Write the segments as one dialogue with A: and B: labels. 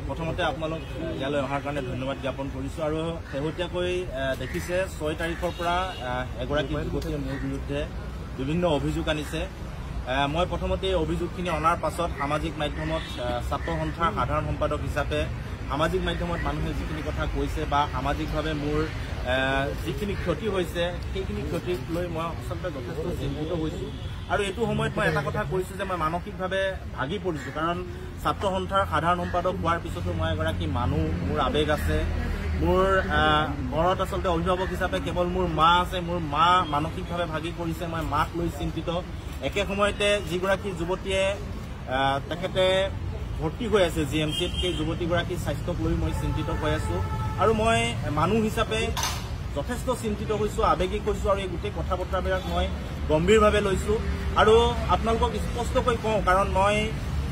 A: প্ৰথমতে আপোনালোক ইয়ালৈ অহাৰ কাৰণে ধন্যবাদ জ্ঞাপন কৰিছোঁ আৰু শেহতীয়াকৈ দেখিছে 6 তাৰিখৰ পৰা এগৰাকী যুৱতীয়ে মোৰ বিৰুদ্ধে বিভিন্ন অভিযোগ আনিছে। মই প্ৰথমতে এই অভিযোগখিনি অনাৰ পাছত সামাজিক মাধ্যমত ছাত্ৰ সন্থাৰ সাধাৰণ সম্পাদক হিচাপে সামাজিক মাধ্যমত মানুহে যিখিনি কথা কৈছে বা সামাজিকভাৱে মোৰ যিখিনি ক্ষতি হৈছে সেইখিনি ক্ষতিক লৈ মই আচলতে যথেষ্ট চিন্তিত হৈছোঁ আৰু এইটো সময়ত মই এটা কথা কৈছোঁ যে মই মানসিকভাৱে ভাগি পৰিছোঁ। কাৰণ ছাত্ৰ সন্থাৰ সাধাৰণ সম্পাদক হোৱাৰ পিছতো মই এগৰাকী মানুহ, মোৰ আৱেগ আছে, মোৰ ঘৰত আচলতে অভিভাৱক হিচাপে কেৱল মোৰ মা আছে। মোৰ মা মানসিকভাৱে ভাগি পৰিছে, মই মাক লৈ চিন্তিত। একে সময়তে যিগৰাকী যুৱতীয়ে তেখেতে ভৰ্তি হৈ আছে GMCত, সেই যুৱতীগৰাকীৰ স্বাস্থ্যক লৈ মই চিন্তিত হৈ আছোঁ আৰু মই মানুহ হিচাপে যথেষ্ট চিন্তিত হৈছোঁ, আৱেগিক হৈছোঁ আৰু এই গোটেই কথা বতৰাবিলাক মই গম্ভীৰভাৱে লৈছোঁ আৰু আপোনালোকক স্পষ্টকৈ কওঁ, কাৰণ মই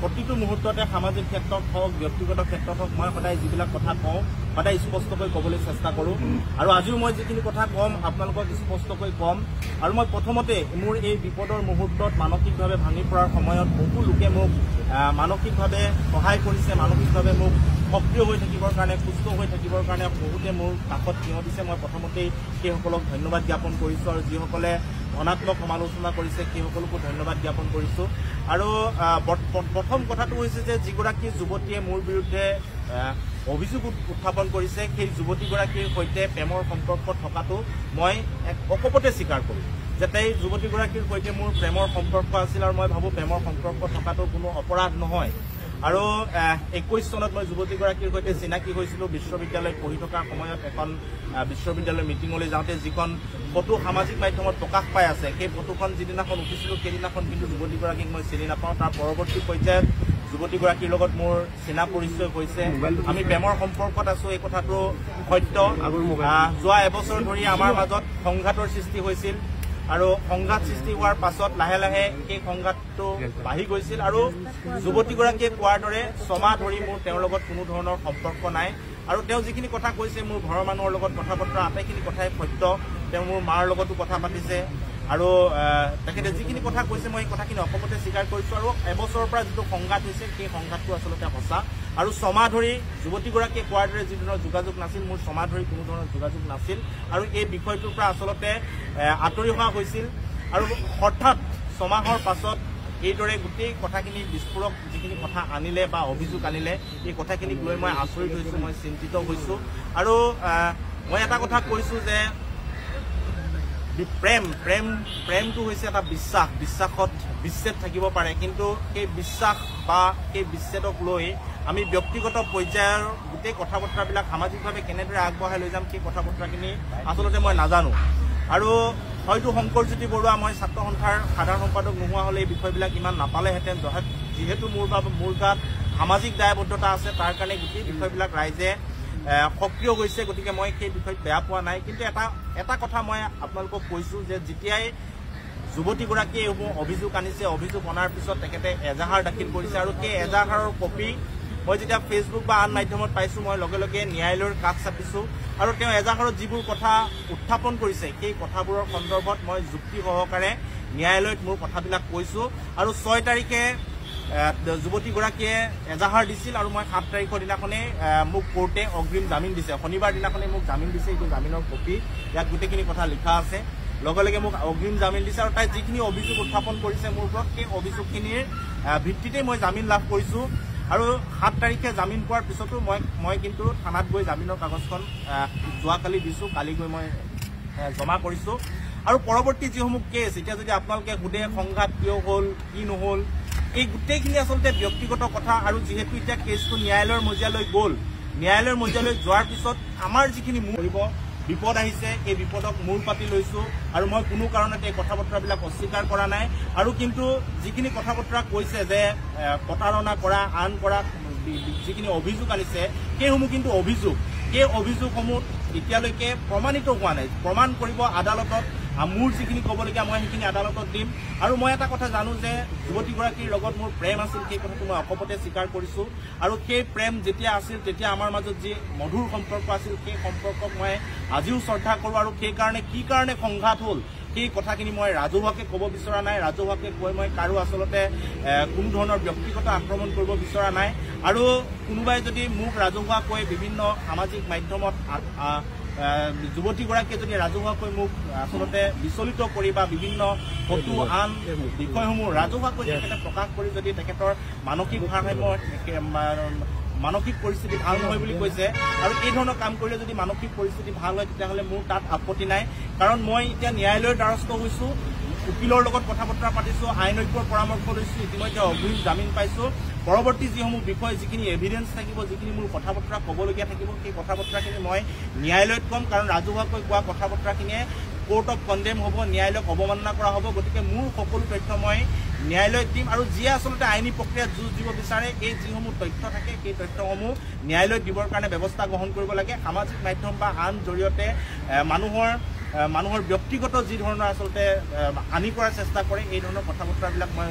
A: প্ৰতিটো মুহূৰ্ততে সামাজিক ক্ষেত্ৰত হওক ব্যক্তিগত ক্ষেত্ৰত হওক মই সদায় যিবিলাক কথা কওঁ সদায় স্পষ্টকৈ ক'বলৈ চেষ্টা কৰোঁ আৰু আজিও মই যিখিনি কথা ক'ম আপোনালোকক স্পষ্টকৈ ক'ম। আৰু মই প্ৰথমতে মোৰ এই বিপদৰ মুহূৰ্তত মানসিকভাৱে ভাঙি পৰাৰ সময়ত বহু লোকে মোক মানসিকভাৱে সহায় কৰিছে, মানসিকভাৱে মোক সক্ৰিয় হৈ থাকিবৰ কাৰণে, সুস্থ হৈ থাকিবৰ কাৰণে বহুতে মোৰ কাষত থিয় দিছে। মই প্ৰথমতেই সেইসকলক ধন্যবাদ জ্ঞাপন কৰিছোঁ আৰু যিসকলে ধনাত্মক সমালোচনা কৰিছে সেইসকলকো ধন্যবাদ জ্ঞাপন কৰিছোঁ। আৰু প্ৰথম কথাটো হৈছে যে যিগৰাকী যুৱতীয়ে মোৰ বিৰুদ্ধে অভিযোগ উত্থাপন কৰিছে সেই যুৱতীগৰাকীৰ সৈতে প্ৰেমৰ সম্পৰ্ক থকাটো মই অকপতে স্বীকাৰ কৰোঁ যে এই যুৱতীগৰাকীৰ সৈতে মোৰ প্ৰেমৰ সম্পৰ্ক আছিল আৰু মই ভাবোঁ প্ৰেমৰ সম্পৰ্ক থকাটো কোনো অপৰাধ নহয়। আৰু 21 চনত মই যুৱতীগৰাকীৰ সৈতে চিনাকি হৈছিলোঁ বিশ্ববিদ্যালয়ত পঢ়ি থকাৰ সময়ত। এখন বিশ্ববিদ্যালয়ৰ মিটিঙলৈ যাওঁতে যিখন ফটো সামাজিক মাধ্যমত প্ৰকাশ পাই আছে সেই ফটোখন যিদিনাখন উঠিছিলোঁ সেইদিনাখন কিন্তু যুৱতীগৰাকীক মই চিনি নাপাওঁ। তাৰ পৰৱৰ্তী পৰ্যায়ত যুৱতীগৰাকীৰ লগত মোৰ চিনা পৰিচয় হৈছে, আমি প্ৰেমৰ সম্পৰ্কত আছোঁ, এই কথাটো সত্য। যোৱা এবছৰ ধৰি আমাৰ মাজত সংঘাতৰ সৃষ্টি হৈছিল আৰু সংঘাত সৃষ্টি হোৱাৰ পাছত লাহে লাহে সেই সংঘাতটো বাঢ়ি গৈছিল আৰু যুৱতীগৰাকীয়ে কোৱাৰ দৰে 6 মাহ ধৰি মোৰ তেওঁৰ লগত কোনো ধৰণৰ সম্পৰ্ক নাই আৰু তেওঁ যিখিনি কথা কৈছে মোৰ ঘৰৰ মানুহৰ লগত কথা বতৰা আটাইখিনি কথাই সত্য। তেওঁ মোৰ মাৰ লগতো কথা পাতিছে আৰু তেখেতে যিখিনি কথা কৈছে মই এই কথাখিনি অকপতে স্বীকাৰ কৰিছোঁ আৰু এবছৰৰ পৰা যিটো সংঘাত হৈছে সেই সংঘাতটো আচলতে সঁচা। আৰু 6 মাহ ধৰি যুৱতীগৰাকীয়ে কোৱাৰ দৰে যি ধৰণৰ যোগাযোগ নাছিল, মোৰ 6 মাহ ধৰি কোনো ধৰণৰ যোগাযোগ নাছিল আৰু এই বিষয়টোৰ পৰা আচলতে আঁতৰি হোৱা হৈছিল আৰু হঠাৎ 6 মাহৰ পাছত এইদৰে গোটেই কথাখিনি বিস্ফোৰক যিখিনি কথা আনিলে বা অভিযোগ আনিলে এই কথাখিনিক লৈ মই আচৰিত হৈছোঁ, মই চিন্তিত হৈছোঁ। আৰু মই এটা কথা কৈছোঁ যে প্ৰেমটো হৈছে এটা বিশ্বাসত বিচ্ছেদ থাকিব পাৰে, কিন্তু সেই বিশ্বাস বা সেই বিচ্ছেদক লৈ আমি ব্যক্তিগত পৰ্যায়ৰ গোটেই কথা বতৰাবিলাক সামাজিকভাৱে কেনেদৰে আগবঢ়াই লৈ যাম সেই কথা বতৰাখিনি আচলতে মই নাজানো। আৰু হয়তো শংকৰজ্যোতি বৰুৱা মই ছাত্ৰ সন্থাৰ সাধাৰণ সম্পাদক নোহোৱা হ'লে এই বিষয়বিলাক ইমান নাপালেহেঁতেন। যিহেতু মোৰ গাত সামাজিক দায়বদ্ধতা আছে তাৰ কাৰণে গোটেই বিষয়বিলাক ৰাইজে সক্ৰিয় হৈছে, গতিকে মই সেই বিষয়ত বেয়া পোৱা নাই। কিন্তু এটা কথা মই আপোনালোকক কৈছোঁ যে যেতিয়াই যুৱতীগৰাকীয়ে এইবোৰ অভিযোগ আনিছে, অভিযোগ অনাৰ পিছত তেখেতে এজাহাৰ দাখিল কৰিছে আৰু সেই এজাহাৰৰ কপি মই যেতিয়া ফেচবুক বা আন মাধ্যমত পাইছোঁ মই লগে লগে ন্যায়ালয়ৰ কাষ চাপিছোঁ আৰু তেওঁ এজাহাৰত যিবোৰ কথা উত্থাপন কৰিছে সেই কথাবোৰৰ সন্দৰ্ভত মই যুক্তি সহকাৰে ন্যায়ালয়ত মোৰ কথাবিলাক কৈছোঁ। আৰু 6 তাৰিখে যুৱতীগৰাকীয়ে এজাহাৰ দিছিল আৰু মই 7 তাৰিখৰ দিনাখনেই মোক কোৰ্টে অগ্ৰিম জামিন দিছে। শনিবাৰ দিনাখনেই মোক জামিন দিছে, এইটো জামিনৰ কপি, ইয়াত গোটেইখিনি কথা লিখা আছে। লগে লগে মোক অগ্ৰিম জামিন দিছে আৰু তাই যিখিনি অভিযোগ উত্থাপন কৰিছে মোৰ ওপৰত সেই অভিযোগখিনিৰ ভিত্তিতেই মই জামিন লাভ কৰিছোঁ। আৰু 7 তাৰিখে জামিন পোৱাৰ পিছতো মই কিন্তু থানাত গৈ জামিনৰ কাগজখন যোৱাকালি দিছোঁ, কালি গৈ মই জমা কৰিছোঁ। আৰু পৰৱৰ্তী যিসমূহ কেছ এতিয়া যদি আপোনালোকে সোধে সংঘাত কিয় হ'ল কি নহ'ল, এই গোটেইখিনি আচলতে ব্যক্তিগত কথা। আৰু যিহেতু এতিয়া কেছটো ন্যায়ালয়ৰ মজিয়ালৈ গ'ল, ন্যায়ালয়ৰ মজিয়ালৈ যোৱাৰ পিছত আমাৰ যিখিনি বিপদ আহিছে এই বিপদক মূৰ পাতি লৈছোঁ আৰু মই কোনো কাৰণতে এই কথা বতৰাবিলাক অস্বীকাৰ কৰা নাই। আৰু কিন্তু যিখিনি কথা বতৰা কৈছে যে প্ৰতাৰণা কৰা, আন কৰা যিখিনি অভিযোগ আনিছে সেইসমূহ কিন্তু অভিযোগ, সেই অভিযোগসমূহ এতিয়ালৈকে প্ৰমাণিত হোৱা নাই। প্ৰমাণ কৰিব আদালতত, মোৰ যিখিনি ক'বলগীয়া মই সেইখিনি আদালতত দিম। আৰু মই এটা কথা জানো যে যুৱতীগৰাকীৰ লগত মোৰ প্ৰেম আছিল, সেই কথাটো মই অকপতে স্বীকাৰ কৰিছোঁ। আৰু সেই প্ৰেম যেতিয়া আছিল তেতিয়া আমাৰ মাজত যি মধুৰ সম্পৰ্ক আছিল সেই সম্পৰ্কক মই আজিও শ্ৰদ্ধা কৰোঁ। আৰু সেইকাৰণে কি কাৰণে সংঘাত হ'ল সেই কথাখিনি মই ৰাজহুৱাকে ক'ব বিচৰা নাই। ৰাজহুৱাকে কৈ মই কাৰো আচলতে কোনো ধৰণৰ ব্যক্তিগত আক্ৰমণ কৰিব বিচৰা নাই। আৰু কোনোবাই যদি মোক ৰাজহুৱাকৈ বিভিন্ন সামাজিক মাধ্যমত যুৱতীগৰাকীয়ে যদি ৰাজহুৱাকৈ মোক আচলতে বিচলিত কৰি বা বিভিন্ন ফটো আন বিষয়সমূহ ৰাজহুৱাকৈ তেখেতে প্ৰকাশ কৰি যদি তেখেতৰ মানসিক পৰিস্থিতি ভাল নহয় বুলি কৈছে আৰু এই ধৰণৰ কাম কৰিলে যদি মানসিক পৰিস্থিতি ভাল হয় তেতিয়াহ'লে মোৰ তাত আপত্তি নাই। কাৰণ মই এতিয়া ন্যায়ালয়ৰ দ্বাৰস্থ হৈছো, উকিলৰ লগত কথা বতৰা পাতিছো, আইনজ্ঞৰ পৰামৰ্শ লৈছো, ইতিমধ্যে অগ্ৰিম জামিন পাইছো। পৰৱৰ্তী যিসমূহ বিষয় যিখিনি এভিডেন্স থাকিব, যিখিনি মোৰ কথা বতৰা ক'বলগীয়া থাকিব, সেই কথা বতৰাখিনি মই ন্যায়ালয়ত ক'ম। কাৰণ ৰাজহুৱাকৈ কোৱা কথা বতৰাখিনিয়ে কোৰ্ট অফ কণ্ডেম হ'ব, ন্যায়ালয়ক অৱমাননা কৰা হ'ব। গতিকে মোৰ সকলো তথ্য মই ন্যায়ালয়ত দিম আৰু যিয়ে আচলতে আইনী প্ৰক্ৰিয়াত যুঁজ দিব বিচাৰে এই যিসমূহ তথ্য থাকে সেই তথ্যসমূহ ন্যায়ালয়ত দিবৰ কাৰণে ব্যৱস্থা গ্ৰহণ কৰিব লাগে। সামাজিক মাধ্যম বা আন জৰিয়তে মানুহৰ ব্যক্তিগত যি ধৰণৰ আচলতে হানি কৰাৰ চেষ্টা কৰে এই ধৰণৰ কথা বতৰাবিলাক মই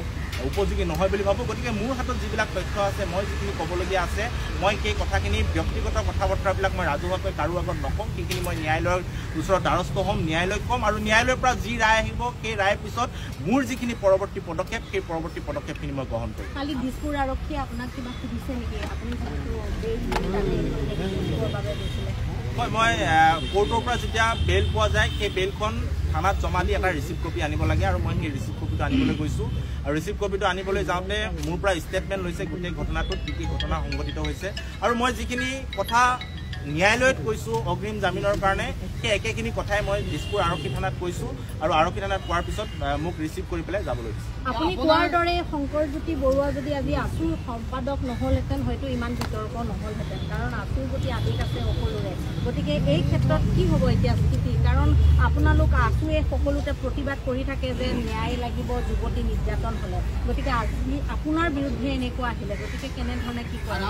A: উপযোগী নহয় বুলি ভাবোঁ। গতিকে মোৰ হাতত যিবিলাক তথ্য আছে, মই যিখিনি ক'বলগীয়া আছে, মই সেই কথাখিনি ব্যক্তিগত কথা বতৰাবিলাক মই ৰাজহুৱাকৈ কাৰো আগত নক'ম। সেইখিনি মই ন্যায়ালয়ৰ ওচৰত দ্বাৰস্থ হ'ম, ন্যায়ালয়ক ক'ম আৰু ন্যায়ালয়ৰ পৰা যি ৰায় আহিব সেই ৰায়ৰ পিছত মোৰ যিখিনি পৰৱৰ্তী পদক্ষেপ সেই পৰৱৰ্তী পদক্ষেপখিনি মই গ্ৰহণ কৰিম।
B: কালি দিছপুৰ আৰক্ষীয়ে আপোনাক কিবা সুধিছে নেকি? আপুনি
A: মই কোৰ্টৰ পৰা যেতিয়া বেইল পোৱা যায় সেই বেইলখন থানাত জমা দি এটা ৰিচিপ্ট কপি আনিব লাগে আৰু মই সেই ৰিচিপ্ট কপিটো আনিবলৈ গৈছোঁ। আৰু ৰিচিপ্ট কপিটো আনিবলৈ যাওঁতে মোৰ পৰা ষ্টেটমেণ্ট লৈছে গোটেই ঘটনাটোত কি কি ঘটনা সংঘটিত হৈছে আৰু মই যিখিনি কথা ন্যায়ালয়ত কৈছোঁ অগ্ৰিম জামিনৰ কাৰণে সেই একেখিনি কথাই মই দিছপুৰ আৰক্ষী থানাত কৈছোঁ আৰু আৰক্ষী থানাত কোৱাৰ পিছত মোক ৰিচিভ কৰি পেলাই যাবলৈ দিছে।
B: আপুনি কোৱাৰ দৰে শংকৰজ্যোতি বৰুৱা যদি আজি আছুৰ সম্পাদক নহ'লহেঁতেন হয়তো ইমান বিতৰ্ক নহ'লহেঁতেন। কাৰণ আছুৰ প্ৰতি আদিত আছে সকলোৰে। গতিকে এই ক্ষেত্ৰত কি হ'ব এতিয়া স্থিতি? কাৰণ আপোনালোক আছুৱে সকলোতে প্ৰতিবাদ কৰি থাকে যে ন্যায় লাগিব যুৱতী নিৰ্যাতন হ'লে। গতিকে আজি আপোনাৰ বিৰুদ্ধে এনেকুৱা আহিলে, গতিকে কেনেধৰণে কি কৰে?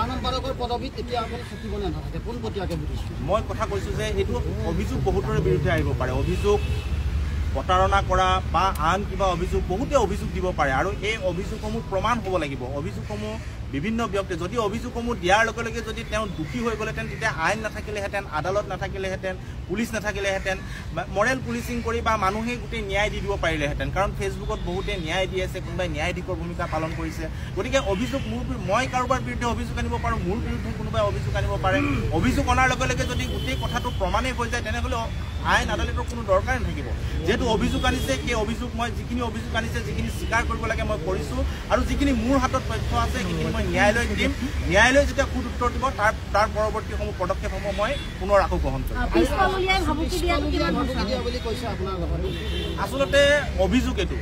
A: মই কথা কৈছোঁ যে এইটো অভিযোগ বহুতৰে বিৰুদ্ধে আহিব পাৰে। অভিযোগ প্ৰতাৰণা কৰা বা আন কিবা অভিযোগ, বহুতে অভিযোগ দিব পাৰে আৰু এই অভিযোগসমূহ প্ৰমাণ হ'ব লাগিব। অভিযোগসমূহ বিভিন্ন ব্যক্তি যদি অভিযোগসমূহ দিয়াৰ লগে লগে যদি তেওঁ দোষী হৈ গ'লেহেঁতেন তেতিয়া আইন নাথাকিলেহেঁতেন, আদালত নাথাকিলেহেঁতেন, পুলিচ নাথাকিলেহেঁতেন, মৰেল পুলিচিং কৰি বা মানুহে গোটেই ন্যায় দি দিব পাৰিলেহেঁতেন। কাৰণ ফেচবুকত বহুতে ন্যায় দি আছে, কোনোবাই ন্যায়াধীশৰ ভূমিকা পালন কৰিছে। গতিকে অভিযোগ মই কাৰোবাৰ বিৰুদ্ধে অভিযোগ আনিব পাৰোঁ, মোৰ বিৰুদ্ধে কোনোবাই অভিযোগ আনিব পাৰে। অভিযোগ অনাৰ লগে লগে যদি গোটেই কথাটো প্ৰমাণেই হৈ যায় তেনেহ'লে আইন আদালতৰ কোনো দৰকাৰে নাথাকিব। যিহেতু অভিযোগ আনিছে সেই অভিযোগ মই যিখিনি অভিযোগ আনিছে, যিখিনি স্বীকাৰ কৰিব লাগে মই কৰিছোঁ আৰু যিখিনি মোৰ হাতত তথ্য আছে সেইখিনি মই ন্যায়ালয়ক দিম। ন্যায়ালয়ে যেতিয়া সুদ উত্তৰ দিব তাৰ পৰৱৰ্তীসমূহ পদক্ষেপসমূহ মই পুনৰ আকৌ গ্ৰহণ কৰিম। আচলতে অভিযোগ এইটো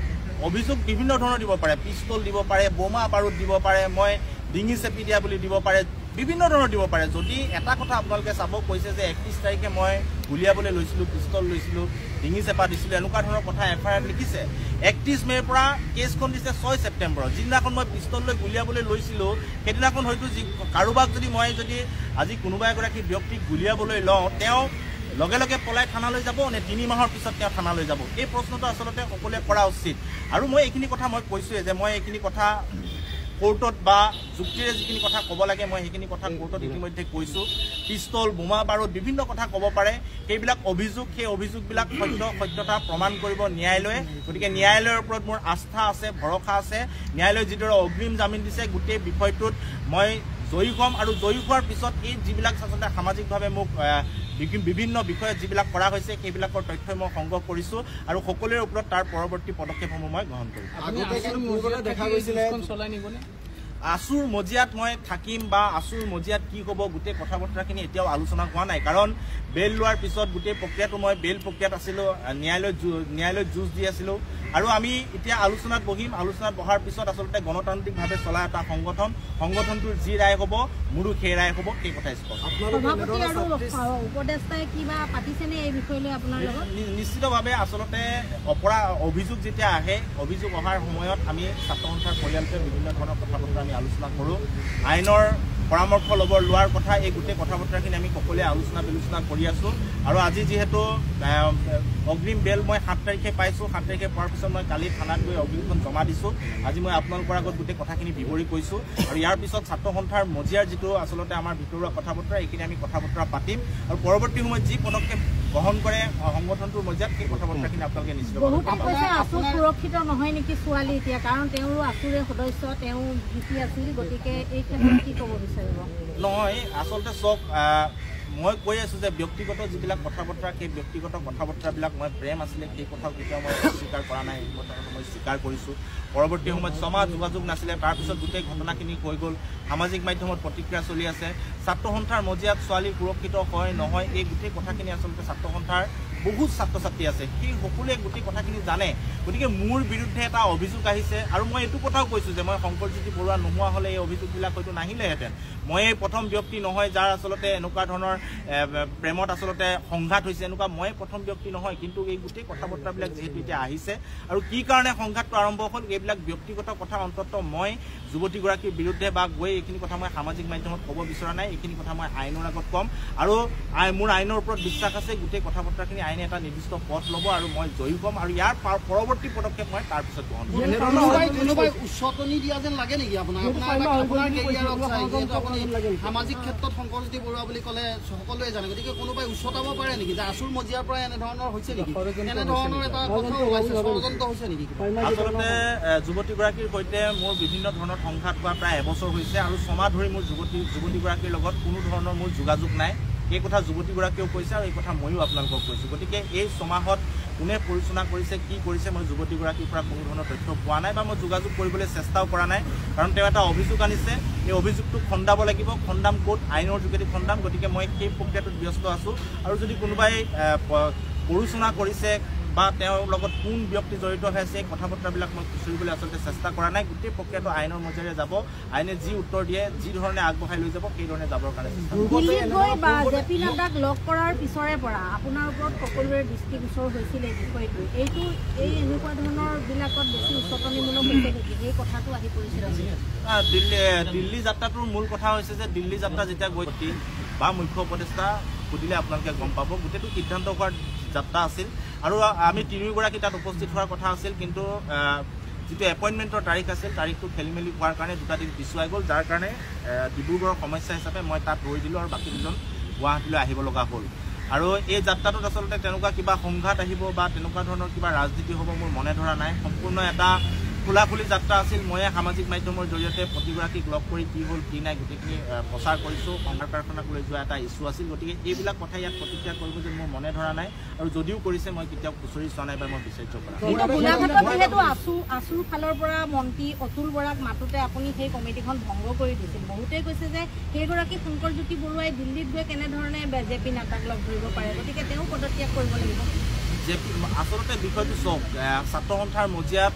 A: অভিযোগ বিভিন্ন ধৰণৰ দিব পাৰে, পিষ্টল দিব পাৰে, বোমা বাৰুদ দিব পাৰে, মই ডিঙি চেপি দিয়া বুলি দিব পাৰে, বিভিন্ন ধৰণৰ দিব পাৰে। যদি এটা কথা আপোনালোকে চাব কৈছে যে 31 তাৰিখে মই গুলিয়াবলৈ লৈছিলোঁ, পিষ্টল লৈছিলোঁ, ডিঙি চেপা দিছিলোঁ, এনেকুৱা ধৰণৰ কথা FIR লিখিছে। 31 মে'ৰ পৰা কেছখন দিছে 6 ছেপ্টেম্বৰত। যিদিনাখন মই পিষ্টল লৈ গুলিয়াবলৈ লৈছিলোঁ সেইদিনাখন হয়তো কাৰোবাক যদি আজি কোনোবা এগৰাকী ব্যক্তিক গুলিয়াবলৈ লওঁ, তেওঁ লগে লগে পলাই থানালৈ যাব নে 3 মাহৰ পিছত তেওঁ থানালৈ যাব? এই প্ৰশ্নটো আচলতে সকলোৱে কৰা উচিত। আৰু মই এইখিনি কথা মই কৈছোঁৱে যে মই এইখিনি কথা কোৰ্টত বা যুক্তিৰে যিখিনি কথা ক'ব লাগে মই সেইখিনি কথা কোৰ্টত ইতিমধ্যে কৈছোঁ। পিষ্টল, বোমা বাৰুদ বিভিন্ন কথা ক'ব পাৰে, সেইবিলাক অভিযোগ, সেই অভিযোগবিলাক সত্যতা প্ৰমাণ কৰিব ন্যায়ালয়ে। গতিকে ন্যায়ালয়ৰ ওপৰত মোৰ আস্থা আছে, ভৰসা আছে। ন্যায়ালয়ে যিদৰে অগ্ৰিম জামিন দিছে গোটেই বিষয়টোত মই জয়ী হ'ম আৰু জয়ী হোৱাৰ পিছত এই যিবিলাক আচলতে সামাজিকভাৱে মোক বিভিন্ন বিষয়ত যিবিলাক কৰা হৈছে সেইবিলাকৰ তথ্য মই সংগ্ৰহ কৰিছোঁ আৰু সকলোৰে ওপৰত তাৰ পৰৱৰ্তী পদক্ষেপসমূহ মই গ্ৰহণ কৰিম। আছুৰ মজিয়াত মই থাকিম বা আছুৰ মজিয়াত কি হ'ব গোটেই কথা বতৰাখিনি এতিয়াও আলোচনা হোৱা নাই। কাৰণ বেইল লোৱাৰ পিছত গোটেই প্ৰক্ৰিয়াটো মই বেইল প্ৰক্ৰিয়াত আছিলোঁ, ন্যায়ালয়ত যুঁজ দি আছিলোঁ আৰু আমি এতিয়া আলোচনাত বহিম। আলোচনাত বহাৰ পিছত আচলতে গণতান্ত্ৰিকভাৱে চলা এটা সংগঠনটোৰ যি ৰায় হ'ব মোৰো সেই ৰায় হ'ব, সেই কথাই স্পষ্ট। নিশ্চিতভাৱে আচলতে অভিযোগ যেতিয়া আহে, অভিযোগ অহাৰ সময়ত আমি ছাত্ৰ সন্থাৰ পৰিয়ালটোৱে বিভিন্ন ধৰণৰ কথা বতৰা আমি আলোচনা কৰোঁ। আইনৰ পৰামৰ্শ লোৱাৰ কথা, এই গোটেই কথা বতৰাখিনি আমি সকলোৱে বিলোচনা কৰি আছোঁ। আৰু আজি যিহেতু অগ্ৰিম বেল মই 7 তাৰিখে পাইছোঁ, 7 তাৰিখে পোৱাৰ পিছত মই কালি থানাত গৈ অগ্ৰিমখন জমা দিছোঁ। আজি মই আপোনালোকৰ আগত গোটেই কথাখিনি বিৱৰি কৈছোঁ আৰু ইয়াৰ পিছত ছাত্ৰ সন্থাৰ মজিয়াৰ যিটো আচলতে আমাৰ ভিতৰুৱা কথা বতৰা, এইখিনি আমি কথা বতৰা পাতিম আৰু পৰৱৰ্তী সময়ত যি পদক্ষেপ গ্ৰহণ কৰে সংগঠনটোৰ মজিয়াত সেই কথা বতৰাখিনি আপোনালোকে নিশ্চিত
B: আছু সুৰক্ষিত নহয় নেকি ছোৱালী এতিয়া, কাৰণ তেওঁৰো আছুৰে সদস্য, তেওঁ জিতি আছিল, গতিকে এই ক্ষেত্ৰত কি ক'ব বিচাৰিব?
A: নহয়, আচলতে চাওক, মই কৈ আছোঁ যে ব্যক্তিগত যিবিলাক কথা বতৰা, সেই ব্যক্তিগত কথা বতৰাবিলাক মই প্ৰেম আছিলে সেই কথাও কেতিয়াও মই স্বীকাৰ কৰা নাই, এই কথাটো মই স্বীকাৰ কৰিছোঁ। পৰৱৰ্তী সময়ত ছমাহ যোগাযোগ নাছিলে, তাৰপিছত গোটেই ঘটনাখিনি হৈ গ'ল, সামাজিক মাধ্যমত প্ৰতিক্ৰিয়া চলি আছে। ছাত্ৰ সন্থাৰ মজিয়াত ছোৱালী সুৰক্ষিত হয় নহয়, এই গোটেই কথাখিনি আচলতে ছাত্ৰ সন্থাৰ বহুত ছাত্ৰ ছাত্ৰী আছে, সেই সকলোৱে গোটেই কথাখিনি জানে। গতিকে মোৰ বিৰুদ্ধে এটা অভিযোগ আহিছে, আৰু মই এইটো কথাও কৈছোঁ যে মই শংকৰজ্যোতি বৰুৱা নোহোৱা হ'লে এই অভিযোগবিলাক হয়তো নাহিলেহেঁতেন। মই প্ৰথম ব্যক্তি নহয় যাৰ আচলতে এনেকুৱা ধৰণৰ প্ৰেমত আচলতে সংঘাত হৈছে, এনেকুৱা মই প্ৰথম ব্যক্তি নহয়। কিন্তু এই গোটেই কথা বতৰাবিলাক যিহেতু এতিয়া আহিছে, আৰু কি কাৰণে সংঘাতটো আৰম্ভ হ'ল, এইবিলাক ব্যক্তিগত কথা অন্ততঃ মই যুৱতীগৰাকীৰ বিৰুদ্ধে বা গৈ এইখিনি কথা মই সামাজিক মাধ্যমত ক'ব বিচৰা নাই। এইখিনি কথা মই আইনৰ আগত ক'ম, আৰু মোৰ আইনৰ ওপৰত বিশ্বাস আছে। গোটেই কথা বতৰাখিনি আইনে এটা নিৰ্দিষ্ট পথ ল'ব, আৰু মই জয়ী হ'ম, আৰু ইয়াৰ পৰৱৰ্তী পদক্ষেপ মই তাৰ পিছত গ্ৰহণ কৰিম।
C: উচতনি দিয়া যেন লাগে নেকি আপোনাৰ সামাজিক ক্ষেত্ৰত শংকৰজ্যোতি বৰুৱা বুলি ক'লে সকলোৱে জানে, গতিকে কোনোবাই উচতাব পাৰে নেকি যে আছুৰ মজিয়াৰ পৰা এনেধৰণৰ হৈছে নেকি, এনেধৰণৰ এটা কথা ওলাইছে, ষড়যন্ত্ৰ হৈছে নেকি?
A: আচলতে যুৱতীগৰাকীৰ সৈতে মোৰ বিভিন্ন ধৰণৰ সংঘাত হোৱা প্ৰায় এবছৰ হৈছে, আৰু ছমাহ ধৰি মোৰ যুৱতীগৰাকীৰ লগত কোনো ধৰণৰ মোৰ যোগাযোগ নাই। এই কথা যুৱতীগৰাকীয়েও কৈছে, আৰু এই কথা ময়ো আপোনালোকক কৈছোঁ। গতিকে এই ছমাহত কোনে পৰিচালনা কৰিছে, কি কৰিছে, মই যুৱতীগৰাকীৰ পৰা কোনো ধৰণৰ তথ্য পোৱা নাই, বা মই যোগাযোগ কৰিবলৈ চেষ্টাও কৰা নাই। কাৰণ তেওঁ এটা অভিযোগ আনিছে, এই অভিযোগটো খণ্ডাব লাগিব, খণ্ডাম ক'ত, আইনৰ যোগেদি খণ্ডাম। গতিকে মই সেই প্ৰক্ৰিয়াটোত ব্যস্ত আছোঁ, আৰু যদি কোনোবাই পৰিচালনা কৰিছে বা তেওঁৰ লগত কোন ব্যক্তি জড়িত হৈ আছে, এই কথা বতৰাবিলাক মই খুচৰিবলৈ আচলতে চেষ্টা কৰা নাই। গোটেই প্ৰক্ৰিয়াটো আইনৰ মজিয়াৰে যাব, আইনে যি উত্তৰ দিয়ে, যি ধৰণে আগবঢ়াই লৈ যাব, সেই ধৰণে যাবৰ কাৰণে চেষ্টা কৰিম।
B: দিল্লীত গৈ বা জেপি নাড্ডাক লগ কৰাৰ পিছৰে পৰা আপোনাৰ ওপৰত সকলোৰে দৃষ্টিগোচৰ হৈছিল এই বিষয়টো, এই এনেকুৱা ধৰণৰ বিলাকত বেছি উচতনিমূলক হৈছে নেকি, এই কথাটো আহি পৰিছিল?
A: দিল্লী যাত্ৰাটোৰ মূল কথা হৈছে যে দিল্লী যাত্ৰা যেতিয়া গৈ বা মুখ্য উপদেষ্টা সুধিলে আপোনালোকে গম পাব, গোটেইটো সিদ্ধান্ত হোৱাৰ যাত্ৰা আছিল, আৰু আমি তিনিওগৰাকী তাত উপস্থিত হোৱাৰ কথা আছিল। কিন্তু যিটো এপইণ্টমেণ্টৰ তাৰিখ আছিল, তাৰিখটো খেলি মেলি হোৱাৰ কাৰণে 2 দিন পিছুৱাই গ'ল, যাৰ কাৰণে ডিব্ৰুগড়ৰ সমস্যা হিচাপে মই তাত ৰৈ দিলোঁ, আৰু বাকী দুজন গুৱাহাটীলৈ আহিব লগা হ'ল। আৰু এই যাত্ৰাটোত আচলতে তেনেকুৱা কিবা সংঘাত আহিব বা তেনেকুৱা ধৰণৰ কিবা ৰাজনীতি হ'ব মোৰ মনে ধৰা নাই। সম্পূৰ্ণ এটা খোলাখুলি যাত্ৰা আছিল। মই সামাজিক মাধ্যমৰ জৰিয়তে প্ৰতিগৰাকীক লগ কৰি কি হ'ল কি নাই গোটেইখিনি প্ৰচাৰ কৰিছোঁ। সংঘাত কাৰখানাক লৈ যোৱা এটা ইছ্যু আছিল, গতিকে এইবিলাক কথা ইয়াত প্ৰতিক্ৰিয়া কৰিব যে মোৰ মনে ধৰা নাই, আৰু যদিও কৰিছে মই কেতিয়াও খুচৰি চোৱা নাই বা মই বিচাৰ্য কৰা নাই।
B: গোলাঘাটত যিহেতু আছুৰ ফালৰ পৰা মন্ত্ৰী অতুল বৰাক মাতোতে আপুনি সেই কমিটিখন ভংগ কৰি দিছিল, বহুতেই কৈছে যে সেইগৰাকী শংকৰজ্যোতি বৰুৱাই দিল্লীত গৈ কেনেধৰণে জেপি নাড্ডাক লগ ধৰিব পাৰে, গতিকে তেওঁ পদত্যাগ কৰিব লাগিব।
A: আচলতে বিষয়টো চাওক, ছাত্ৰ সন্থাৰ মজিয়াত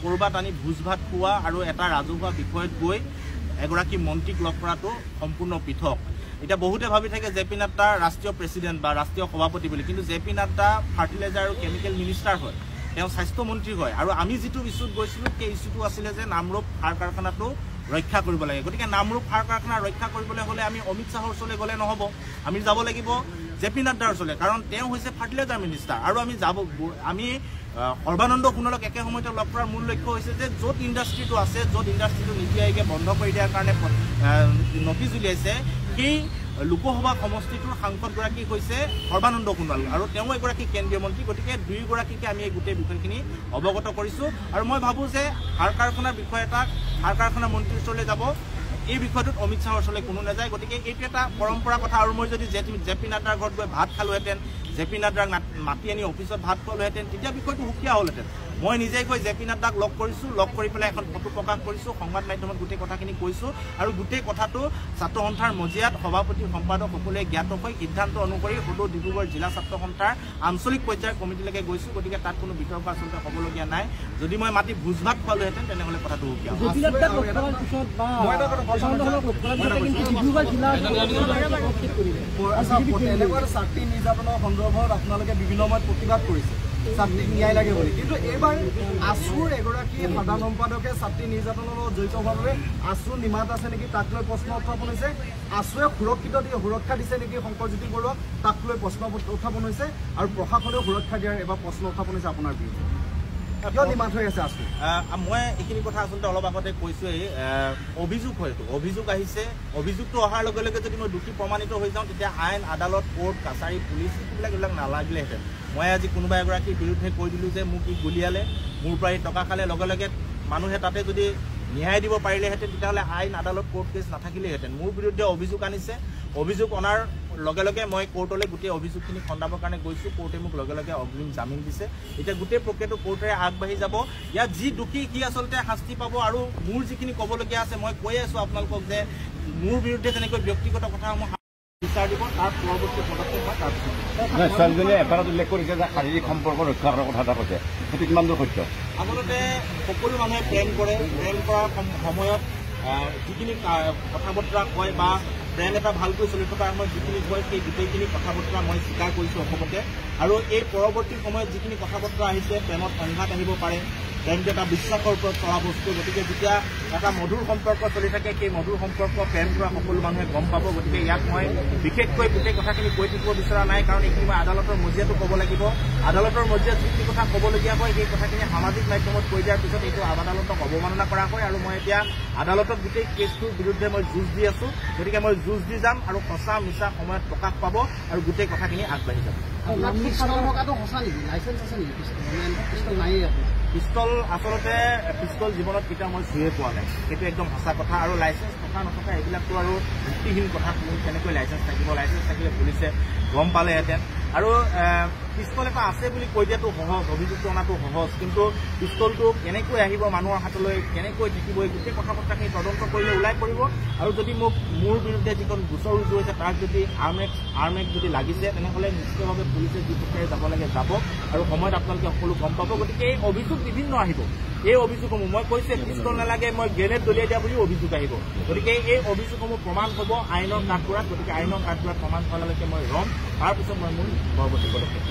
A: ক'ৰবাত আনি ভোজ ভাত খোৱা আৰু এটা ৰাজহুৱা বিষয়ত গৈ এগৰাকী মন্ত্ৰীক লগ কৰাটো সম্পূৰ্ণ পৃথক। এতিয়া বহুতে ভাবি থাকে জেপি নাড্ডা ৰাষ্ট্ৰীয় প্ৰেচিডেণ্ট বা ৰাষ্ট্ৰীয় সভাপতি বুলি, কিন্তু জেপি নাড্ডা ফাৰ্টিলাইজাৰ আৰু কেমিকেল মিনিষ্টাৰ হয়, তেওঁ স্বাস্থ্যমন্ত্ৰী হয়। আৰু আমি যিটো ইছ্যুত গৈছিলোঁ সেই ইছ্যুটো আছিলে যে নামৰূপ সাৰ কাৰখানাটো ৰক্ষা কৰিব লাগে। গতিকে নামৰূপ সাৰ কাৰখানা ৰক্ষা কৰিবলৈ হ'লে আমি অমিত শ্বাহৰ ওচৰলৈ গ'লে নহ'ব, আমি যাব লাগিব জেপি নাড্ডাৰ ওচৰলৈ, কাৰণ তেওঁ হৈছে ফাৰ্টিলাইজাৰ মিনিষ্টাৰ। আৰু আমি সৰ্বানন্দ সোণোৱালক একে সময়তে লগ কৰাৰ মূল লক্ষ্য হৈছে যে য'ত ইণ্ডাষ্ট্ৰিটো আছে, য'ত ইণ্ডাষ্ট্ৰিটো নীতি আয়োগে বন্ধ কৰি দিয়াৰ কাৰণে নটিচ উলিয়াইছে, সেই লোকসভা সমষ্টিটোৰ সাংসদগৰাকী হৈছে সৰ্বানন্দ সোণোৱাল, আৰু তেওঁ এগৰাকী কেন্দ্ৰীয় মন্ত্ৰী। গতিকে দুয়োগৰাকীকে আমি এই গোটেই বিষয়খিনি অৱগত কৰিছোঁ, আৰু মই ভাবোঁ যে সাৰ কাৰখানাৰ বিষয় এটা সাৰ কাৰখানা মন্ত্ৰীৰ ওচৰলৈ যাব, এই বিষয়টোত অমিত শ্বাহৰ ওচৰলৈ কোনো নাযায়। গতিকে এইটো এটা পৰম্পৰা কথা। আৰু মই যদি জেপি নাড্ডাৰ ঘৰত গৈ ভাত খালোহেঁতেন, জেপি নাড্ডাক মাতি আনি অফিচত ভাত খোৱালোহেঁতেন, তেতিয়া বিষয়টো সুকীয়া হ'লহেঁতেন। মই নিজেই গৈ জেপি নাড্ডাক লগ কৰিছোঁ, লগ কৰি পেলাই এখন ফটো প্ৰকাশ কৰিছোঁ, সংবাদ মাধ্যমত গোটেই কথাখিনি কৈছোঁ, আৰু গোটেই কথাটো ছাত্ৰ সন্থাৰ মজিয়াত সভাপতি সম্পাদক সকলোৱে জ্ঞাত হৈ সিদ্ধান্ত অনুসৰি সদৌ ডিব্ৰুগড় জিলা ছাত্ৰ সন্থাৰ আঞ্চলিক পৰ্যায়ৰ কমিটিলৈকে গৈছোঁ। গতিকে তাত কোনো বিতৰ্ক আচলতে হ'বলগীয়া নাই। যদি মই মাতি ভোজ ভাত খোৱালোহেঁতেন তেনেহ'লে কথাটো সুকীয়া হ'ল।
D: ছাত্ৰী নিৰ্যাতনৰ সন্দৰ্ভত আপোনালোকে বিভিন্ন সময়ত প্ৰতিবাদ কৰিছে ছাত্ৰীক ন্যায় লাগে বুলি, কিন্তু এইবাৰ আছুৰ এগৰাকী সাধাৰণ সম্পাদকে ছাত্ৰী নিৰ্যাতনৰ লগত জড়িত হোৱাৰ বাবে আছুৰ নিমাত আছে নেকি তাক লৈ প্ৰশ্ন উত্থাপন হৈছে। আছুৱে সুৰক্ষা দিছে নেকি শংকৰজ্যোতি বৰুৱাক, তাক লৈ প্ৰশ্ন উত্থাপন হৈছে, আৰু প্ৰশাসনেও সুৰক্ষা দিয়াৰ এবাৰ প্ৰশ্ন উত্থাপন হৈছে আপোনাৰ বিৰুদ্ধে। কিয় নিমাত হৈ আছে আছো?
A: মই এইখিনি কথা আচলতে অলপ আগতে কৈছোৱেই, অভিযোগ হয়তো অভিযোগ আহিছে, অভিযোগটো অহাৰ লগে লগে যদি মই দোষী প্ৰমাণিত হৈ যাওঁ তেতিয়া আইন আদালত কোৰ্ট কাছাৰী পুলিচ এইবিলাক নালাগিলেহেঁতেন। মই আজি কোনোবা এগৰাকীৰ বিৰুদ্ধে কৈ দিলোঁ যে মোক ই গুলিয়ালে, মোৰ পৰা টকা খালে, লগে লগে মানুহে তাতে যদি ন্যায় দিব পাৰিলেহেঁতেন তেতিয়াহ'লে আইন আদালত কোৰ্ট কেছ নাথাকিলেহেঁতেন। মোৰ বিৰুদ্ধে অভিযোগ আনিছে, অভিযোগ অনাৰ লগে লগে মই কোৰ্টলৈ গোটেই অভিযোগখিনি খণ্ডাবৰ কাৰণে গৈছোঁ। কোৰ্টে মোক লগে লগে অগ্ৰিম জামিন দিছে। এতিয়া গোটেই প্ৰক্ৰিয়াটো কোৰ্টেৰে আগবাঢ়ি যাব। ইয়াত যি দোষী সি আচলতে শাস্তি পাব। আৰু মোৰ যিখিনি ক'বলগীয়া আছে মই কৈয়ে আছোঁ আপোনালোকক যে মোৰ বিৰুদ্ধে যেনেকৈ ব্যক্তিগত কথাসমূহ বিচাৰ দিব, তাৰ পৰৱৰ্তী পদক্ষেপ হয় তাৰপিছত।
E: ছোৱালীজনীয়ে এবাৰত উল্লেখ কৰিছে যে শাৰীৰিক সম্পৰ্ক ৰক্ষা কৰাৰ কথা এটা কৈছে, সেইটো কিমান দূৰ সত্য?
A: আচলতে সকলো মানুহে প্ৰেম কৰে, প্ৰেম কৰাৰ সময়ত যিখিনি কথা বতৰা কয় বা প্ৰেম এটা ভালকৈ চলি থকাৰ সময়ত যিখিনি কয় সেই গোটেইখিনি কথা বতৰা মই স্বীকাৰ কৰিছোঁ অসমতে। আৰু এই পৰৱৰ্তী সময়ত যিখিনি কথা বতৰা আহিছে, প্ৰেমত সংঘাত আহিব পাৰে, প্ৰেমটো এটা বিশ্বাসৰ ওপৰত কৰা বস্তু। গতিকে যেতিয়া এটা মধুৰ সম্পৰ্ক চলি থাকে, সেই মধুৰ সম্পৰ্ক প্ৰেম কৰা সকলো মানুহে গম পাব। গতিকে ইয়াত মই বিশেষকৈ গোটেই কথাখিনি কৈ থাকিব বিচৰা নাই, কাৰণ এইখিনি মই আদালতৰ মজিয়াটো ক'ব লাগিব। আদালতৰ মজিয়াত যিখিনি কথা ক'বলগীয়া হয় সেই কথাখিনি সামাজিক মাধ্যমত কৈ দিয়াৰ পিছত এইটো আদালতক অৱমাননা কৰা হয়। আৰু মই এতিয়া আদালতত গোটেই কেছটোৰ বিৰুদ্ধে মই যুঁজ দি আছোঁ। গতিকে মই যুঁজ দি যাম আৰু সঁচা মিছা সময়ত প্ৰকাশ পাব আৰু গোটেই কথাখিনি আগবাঢ়ি যাব। পিষ্টল আচলতে পিষ্টল জীৱনত কেতিয়াও মই চুয়ে পোৱা নাই, সেইটো একদম সঁচা কথা। আৰু লাইচেঞ্চ থকা নথকা এইবিলাকতো আৰু ভিত্তিহীন কথা। কেনেকৈ লাইচেঞ্চ থাকিব, লাইচেঞ্চ থাকিলে পুলিচে গম পালেহেঁতেন। আৰু পিষ্টল এটা আছে বুলি কৈ দিয়াটো সহজ, অভিযোগটো অনাটো সহজ, কিন্তু পিষ্টলটো কেনেকৈ আহিব মানুহৰ হাতলৈ, কেনেকৈ থাকিব, এই গোটেই কথা বতৰাখিনি তদন্ত কৰিলে ওলাই পৰিব। আৰু যদি মোৰ বিৰুদ্ধে যিখন গোচৰ ৰুজু হৈছে তাক যদি আৰ্মেক যদি লাগিছে, তেনেহ'লে নিশ্চিতভাৱে পুলিচে যি প্ৰক্ৰিয়াৰে যাব লাগে যাব, আৰু সময়ত আপোনালোকে সকলো গম পাব। গতিকে এই অভিযোগ বিভিন্ন আহিব। এই অভিযোগসমূহ মই কৈছে পিষ্টল নালাগে, মই গ্ৰেনেড দলিয়াই দিয়া বুলিও অভিযোগ আহিব। গতিকে এই অভিযোগসমূহ প্ৰমাণ হ'ব আইনৰ কাঠগড়াত। গতিকে আইনৰ কাঠগড়াত প্ৰমাণ হোৱালৈকে মই ৰম, তাৰপিছত মই মোৰ পৰৱৰ্তী পদক্ষেপ